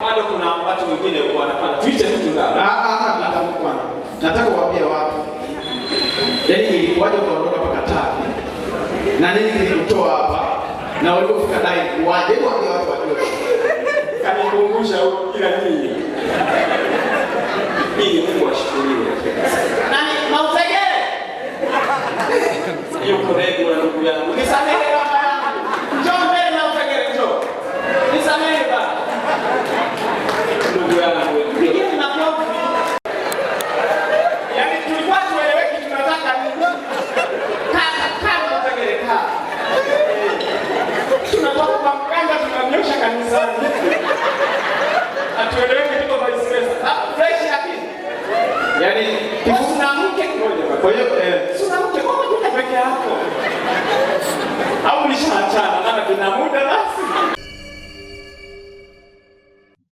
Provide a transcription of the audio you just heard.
Bado kuna watu wengine huko wanafanya tuite mtu ndani. Nataka kuambia watu. Yaani ilikuwaje kuondoka mpaka Tavi? Na nini kilikutoa hapa? Na walipofika dai waje kuambia watu wajue. Kanikumbusha kila kitu. Hii Mungu ashukuriwe. Nani Mautegere? Yuko ready na ndugu yangu. Nisamehe baba yangu. Njoo mbele na Mautegere njoo. Nisamehe baba. Ndugu yangu. Pigeni makofi. Yaani tulikuwa tueleweki tunataka nini? Kaka Mautegere kaka. Tunatoka kwa mkanda tunanyosha kanisani. Atueleweke tuko vice versa. Fresh happy. Yaani kuna mke mmoja. Kwa hiyo